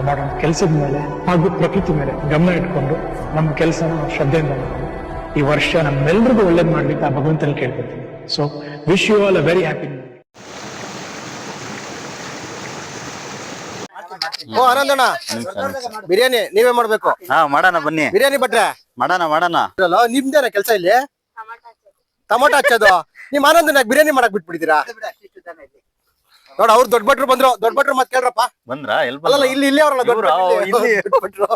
ನಾವು ಮಾಡೋ ಕೆಲಸದ ಮೇಲೆ ಹಾಗೂ ಪ್ರಕೃತಿ ಮೇಲೆ ಗಮನ ಇಟ್ಕೊಂಡು ನಮ್ಮ ಕೆಲಸನ ಶ್ರದ್ಧೆಯಿಂದ ಮಾಡೋದು. ಈ ವರ್ಷ ನಮ್ಮೆಲ್ಲರಿಗೂ ಒಳ್ಳೇದು ಮಾಡ್ಲಿಕ್ಕೆ ಆ ಭಗವಂತನ ಕೇಳ್ಕೊತೀನಿ. So wish you all a very happy. ಓ ಆನಂದಣ್ಣ, ಬಿರಿಯಾನಿ ನೀವೇ ಮಾಡ್ಬೇಕು. ಹಾ ಮಾಡೋಣ ಬನ್ನಿ. ಬಿರಿಯಾನಿ ಭಟ್ರೆ ಮಾಡೋಣ. ನಿಮ್ದೇನ ಕೆಲಸ ಇಲ್ಲಿ? ಟೊಮೊಟೊ ಹಚ್ಚೋದು. ನಿಮ್ ಆನಂದನ ಬಿರಿಯಾನಿ ಮಾಡಕ್ ಬಿಟ್ಬಿಡ್ತೀರಾ? ನೋಡ ಅವ್ರು ದೊಡ್ಡ ಭಟ್ರು ಬಂದ್ರು. ದೊಡ್ಡ ಭಟ್ರು ಮತ್ ಕೇಳ್ರಪ್ಪ. ಬಂದ್ರಾ? ಅಲ್ಲ ಇಲ್ಲಿ ಅವರಲ್ಲ ದೊಡ್ಡ ಭಟ್ರು.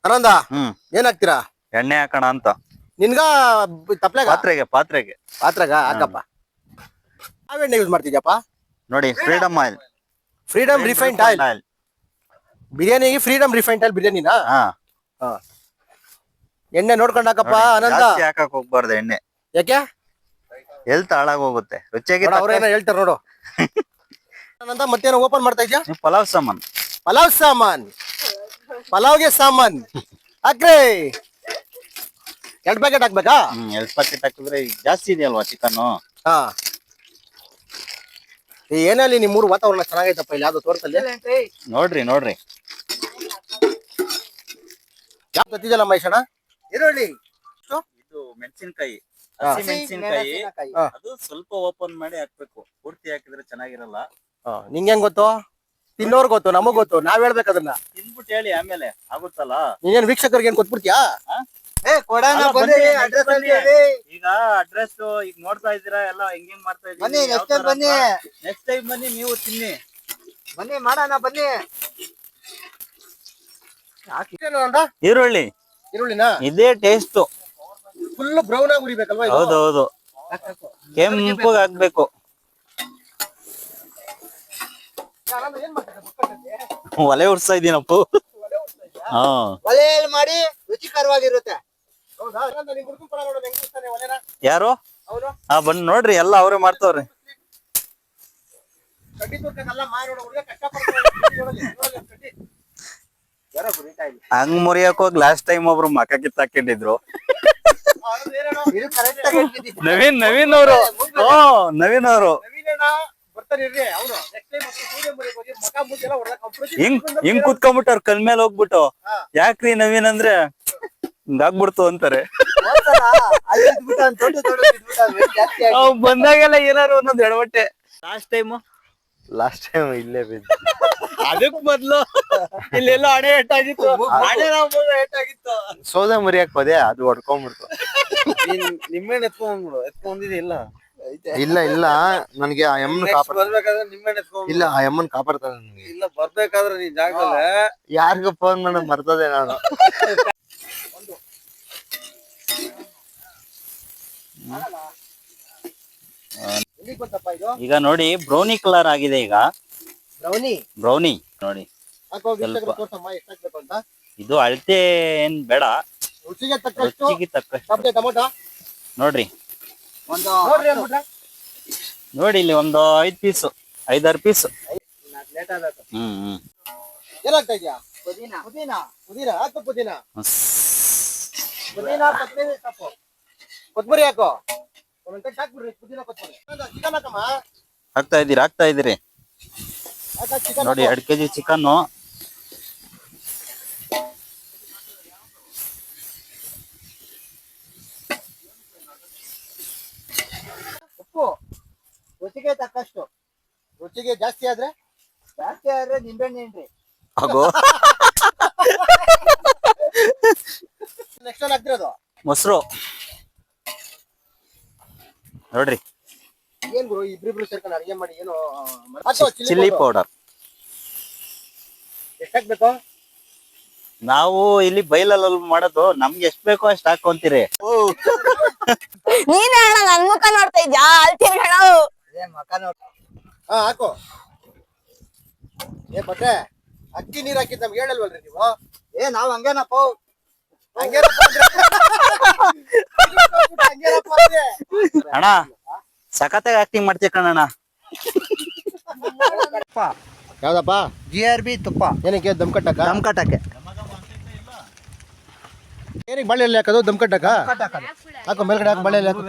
ಆನಂದ ಏನಾಗ್ತೀರಾ? ಎಣ್ಣೆ ಹಾಕೋಣ ಅಂತ. ನಿನ್ಗ ತಪ್ಲೆಗ? ಪಾತ್ರೆಗೆ ಪಾತ್ರೆಗ ಹಾಕಪ್ಪ. ಯಾವ ಎಣ್ಣೆ ಯೂಸ್ ಮಾಡ್ತಿದ್ಯಪ್ಪ? ನೋಡಿ, Freedom oil. Freedom refined oil. ಬಿರಿಯಾನಿಗೆ ಫ್ರೀಡಮ್ ರಿಫೈನ್ಡ್ ಆಯಿಲ್ ಬಿರಿಯಾನಿನಾ? ಎಣ್ಣೆ ನೋಡ್ಕೊಂಡ್ ಹಾಕಪ್ಪ ಆನಂದ. ಹಾಕಕ್ ಹೋಗ್ಬಾರ್ದು ಎಣ್ಣೆ. ಯಾಕೆ? ಹೆಲ್ತ್ ಹಾಳಾಗ್ ಹೋಗುತ್ತೆ. ರುಚಿಯಾಗಿ ಅವ್ರೇನ ಹೇಳ್ತಾರ ನೋಡು. ಆನಂದ ಮತ್ತೇನೋ ಓಪನ್ ಮಾಡ್ತಾ ಇದ್ಯಾ? ಪಲಾವ್ ಸಾಮಾನ್. ಪಲಾವ್ಗೆ ಸಾಮಾನ್ ಹಾಕ್ರಿ. 2 ಪ್ಯಾಕೆಟ್ ಹಾಕ್ಬೇಕಾ? 2 ಪ್ಯಾಕೆಟ್ ಹಾಕಿದ್ರೆ ಜಾಸ್ತಿ ಇದೆಯಲ್ವಾ ಚಿಕನ್. ಹಾ, ಏನಲ್ಲಿ ನಿಮ್ಮೂರು ವಾತಾವರಣ ಚೆನ್ನಾಗೈತಪ್ಪ. ಇಲ್ಲಿ ಯಾವ್ದು ತೋರ್ತಲ್ಲಿ ನೋಡ್ರಿ. ಯಾವ ತತ್ತಿದಲ್ಲ ಮಹೇಶಣ್ಣ? ಈರುಳ್ಳಿ, ಇದು ಮೆಣಸಿನಕಾಯಿ, ಹಸಿ ಮೆಣಸಿನಕಾಯಿ. ಅದು ಸ್ವಲ್ಪ ಓಪನ್ ಮಾಡಿ ಹಾಕ್ಬೇಕು. ಪೂರ್ತಿ ಹಾಕಿದ್ರೆ ಚೆನ್ನಾಗಿರಲ್ಲ. ನಿಂಗೆ ಹೆಂಗ್ ಗೊತ್ತು? ತಿನ್ನೋರ್ ಗೊತ್ತು, ನಮಗ್ ಗೊತ್ತು. ನಾವ್ ಹೇಳ್ಬೇಕು ಅದನ್ನ. ತಿನ್ಬಿಟ್ಟು ಹೇಳಿ ಆಮೇಲೆ ಆಗುತ್ತಲ್ಲ. ನೀನೇನ್ ವೀಕ್ಷಕರಿಗೆ ಏನ್ ಕೊಟ್ಬಿಡ್ತೀಯಾ? ಈಗ ಅಡ್ರೆಸ್ ಈಗ ನೋಡ್ತಾ ಇದ್ದೀರಾ ಎಲ್ಲ ಹೆಂಗ್ ಮಾಡ್ತಾ ಇದ್ದೀವಿ. ನೆಕ್ಸ್ಟ್ ಟೈಮ್ ಬನ್ನಿ, ನೀವು ತಿನ್ನಿ. ಬನ್ನಿ ಮಾಡೋಣ, ಬನ್ನಿ. ಈರುಳ್ಳಿನ ಇದೇ ಟೇಸ್ಟ್. ಫುಲ್ ಬ್ರೌನ್ ಆಗಿ ಉರಿಬೇಕಲ್ವಾ? ಹೌದೌದು, ಕೆಂಪಗೆ ಹಾಕ್ಬೇಕು. ಒಲೆ ಉರ್ಸ್ತಾ ಇದೀನಪ್ಪ. ಒಲೆಯಲ್ಲಿ ಮಾಡಿ ರುಚಿಕರವಾಗಿರುತ್ತೆ. ಯಾರು? ಬಂದ್ ನೋಡ್ರಿ, ಎಲ್ಲ ಅವ್ರೇ ಮಾಡ್ತಾವ್ರಿ. ಹಂಗ್ ಮುರಿಯಕ್ ಹೋಗಿ ಲಾಸ್ಟ್ ಟೈಮ್ ಒಬ್ರು ಮಕ ಕಿತ್ತಾಕೊಂಡಿದ್ರು. ನವೀನ್ ಅವರು. ಹಿಂಗ್ ಕುತ್ಕೊಂಡ್ಬಿಟ್ಟು ಅವ್ರ ಕಲ್ ಮೇಲೆ ಹೋಗ್ಬಿಟ್ಟು, ಯಾಕ್ರಿ ನವೀನ್ ಅಂದ್ರೆ ಹಿಂಗಾಗ್ಬಿಡ್ತು ಅಂತಾರೆ. ಬಂದಾಗೆಲ್ಲ ಏನಾರು ಒಂದೊಂದ್ ಎಡವಟ್ಟೆ. ಲಾಸ್ಟ್ ಟೈಮ್ ಇಲ್ಲೇ ಬಿದ್ದು. ಅದಕ್ ಬದ್ಲು ಇಲ್ಲೆಲ್ಲ ಹಣೆ ಏಟಾಗಿತ್ತು. ಸೌದೆ ಮುರಿಯಕ್ ಹೋದೆ, ಅದು ಹೊಡ್ಕೊಂಡ್ಬಿಡ್ತು. ನಿಮ್ಮೆಣ್ಣೆ ಎತ್ಕೊಂಡಿದೆ ಇಲ್ಲ? ಇಲ್ಲ ನನ್ಗೆ ಆ ಎಮ್ಮನ್ ಬರ್ಬೇಕಾದ್ರೆ ನಿಮ್ಮೆಣ್ಣೆ ಇಲ್ಲ, ಆ ಎಮ್ಮನ್ ಕಾಪಾಡ್ತಾರೆ ನನ್ಗೆ. ಇಲ್ಲ, ಬರ್ಬೇಕಾದ್ರೆ ನೀನ್ ಜಾಗದಲ್ಲ ಯಾರಿಗ ಫೋನ್ ಮಾಡಕ್ ಬರ್ತದೆ ನಾನು. ಈಗ ನೋಡಿ, ಬ್ರೌನಿ ಕಲರ್ ಆಗಿದೆ. ಈಗ ಬ್ರೌನಿ ನೋಡಿ. ಇದು ಅಳತೆ ಏನ್ ಬೇಡ, ರುಚಿಗೆ ರುಚಿಗೆ ತಕ್ಕಷ್ಟು ಟೊಮೊಟೊ ನೋಡ್ರಿ. ನೋಡಿ ಇಲ್ಲಿ ಒಂದು 5 ಪೀಸ್, 5-6 ಪೀಸ್. ಏನಾಗ್ತಾ ಇದೆಯಾ? ಪುದೀನ ಹಾಕು. ಪುದೀನ ಕೊತ್ತಂಬರಿ ಹಾಕು. ಹಾಕ್ತಾ ಇದೀರಿ. ನೋಡಿ 2 kg ಚಿಕನ್. ಉಪ್ಪು ರುಚಿಗೆ ತಕ್ಕಷ್ಟು. ರುಚಿಗೆ ಜಾಸ್ತಿ ಆದ್ರೆ ನಿಂಬೆಹಣ್ಣು ಏನ್ರಿ? ಆಗೋ ನೆಕ್ಸ್ಟ್ ಅಲ್ಲಿ ಹಾಕ್ತಿರೋದು ಮೊಸರು ನೋಡ್ರಿ. ಏನ್ ಗುರು ಇಬ್ರಿಬ್ರು ಸೇರ್ಕೊಂಡು ಅಡಿಗೆ ಮಾಡಿ ಏನು? ಚಿಲ್ಲಿ ಪೌಡರ್ ಎಷ್ಟಾಗ್ಬೇಕು? ನಾವು ಇಲ್ಲಿ ಬೈಲಲ್ಲಿ ಮಾಡೋದು, ನಮ್ಗೆ ಎಷ್ಟ್ ಬೇಕೋ ಅಷ್ಟ್ ಹಾಕೊಂತೀರಿ. ನೀನ್ ಹೇಳ, ನನ್ ಮುಖ ನೋಡ್ತಾ ಇದ್ಯಾ? ಹಾಕು. ಬಟ್ರೆ ಅಕ್ಕಿ ನೀರ್ ಹಾಕಿದ್ ನಮ್ಗೆ ಹೇಳಲ್ವಲ್ರಿ ನೀವು? ನಾವ್ ಹಂಗೇನಪ್ಪ. ಅಣ್ಣ ಸಖತ್ತಾಗಿ ಆಕ್ಟಿಂಗ್ ಮಾಡ್ತೀಯ ಕಣಣ್ಣ. ಯಾವ್ದಪ್ಪ? GRB ತುಪ್ಪ. ಏನಕ್ಕೆ? ದಮ್ ಕಟ್ಟಕ್ಕೆ. ದಮ್ ಕಟ್ಟಕ್ಕೆ. ಏನಕ್ಕೆ ಬಾಳೆಯಲ್ಲಿ ಹಾಕೋದು? ದಮ್ ಕಟ್ಟಕ್ಕ. ಹಾಕು ಮೇಲ್ಗಡೆ ಹಾಕು ಬಳ್ಳಿ ಹಾಕು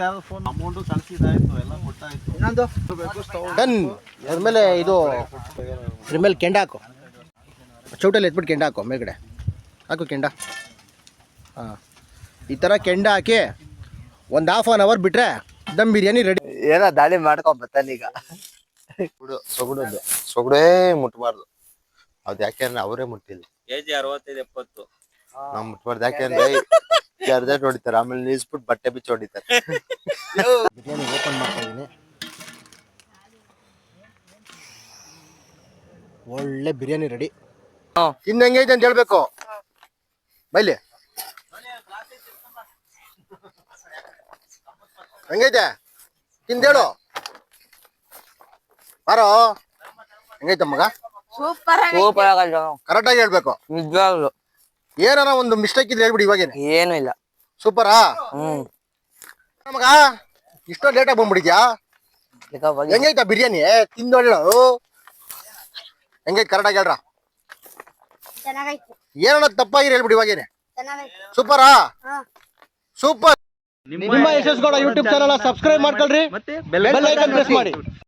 ಅಮೌಂಟ್ ಕಳ್ಸಿದಾಯ್ತು ಎಲ್ಲ ಕೊಟ್ಟಾಯ್ತು ಡನ್. ಅದ್ಮೇಲೆ ಇದು ಇದ್ರ ಮೇಲೆ ಕೆಂಡ ಹಾಕು, ಚೌಟಲ್ಲಿ ಎತ್ಬಿಟ್ಟು ಕೆಂಡ ಹಾಕು ಮೇಲ್ಗಡೆ ಹಾಕು ಕೆಂಡ. ಹಾಂ, ಈ ಥರ ಕೆಂಡ ಹಾಕಿ ಒಂದು ½ hour ಬಿಟ್ರೆ ದಮ್ ಬಿರಿಯಾನಿ ರೆಡಿ. ಏನೋ ದಾಳಿ ಮಾಡ್ಕೊಂಡ್ ಬರ್ತಾನೀಗ. ಸೊಗಡೇ ಮುಟ್ಬಾರ್ದು. ಅದ್ ಯಾಕೆಂದ್ರೆ ಅವರೇ ಮುಟ್ಟಿಲ್ಲ, ಕೆಜಿ 65-70. ನಾವ್ ಮುಟ್ಬಾರ್ದು. ಯಾಕೆಂದ್ರೆ ಅರ್ಜೆಂಟ್ ಹೊಡಿತಾರೆ, ಆಮೇಲೆ ನಿಲ್ಸ್ಬಿಟ್ಟು ಬಟ್ಟೆ ಬಿಚ್ಚಿ ಹೊಡಿತಾರೆ. ಬಿರಿಯಾನಿ ಓಪನ್ ಮಾಡ್ತಾ ಇದ್ದೀನಿ. ಒಳ್ಳೆ ಬಿರಿಯಾನಿ ರೆಡಿ. ಇನ್ನು ಹೆಂಗೈತೆ ಅಂತ ಹೇಳ್ಬೇಕು ಬೈಲಿ. ಹೆಂಗೈತೆ ತಿಂದೇಳು ಬಾರೋ. ಹೆಂಗೈತೆ ಮಗ? ಸೂಪರ್ ಆಗಲ್ಲ ಕರೆಕ್ಟಾಗಿ ಹೇಳ್ಬೇಕು. ನಿಜವಾಗ್ಲು ಏನಾರ ಒಂದು ಮಿಸ್ಟೇಕ್ ಇದ್ರೆ ಹೇಳ್ಬಿಡಿ ಇವಾಗೇನೆ. ಏನು ಇಲ್ಲ. ಸೂಪರಾ ಮಗ? ಇಷ್ಟೊಂದು ಲೇಟಾಗಿ ಬಂದ್ಬಿಡಿದ್ಯಾ? ಹೆಂಗೈತ ಬಿರಿಯಾನಿ? ತಿಂದೊಳ್ಳು ಹೆಂಗೈತೆ ಕರೆಕ್ಟಾಗಿ ಹೇಳ್ರ. ಏನೋ ತಪ್ಪಾಗಿರಿ ಹೇಳ್ಬಿಡಿ ಇವಾಗೇನೆ. ಸೂಪರಾ? ಸೂಪರ್. ನಿಮ್ಮ ಯಶಸ್ಗೌಡ ಯೂಟ್ಯೂಬ್ ಚಾನಲ್ ಸಬ್ಸ್ಕ್ರೈಬ್ ಮಾಡ್ಕೊಳ್ರಿ, ಬೆಲ್ ಐಕಾನ್ ಪ್ರೆಸ್ ಮಾಡಿ.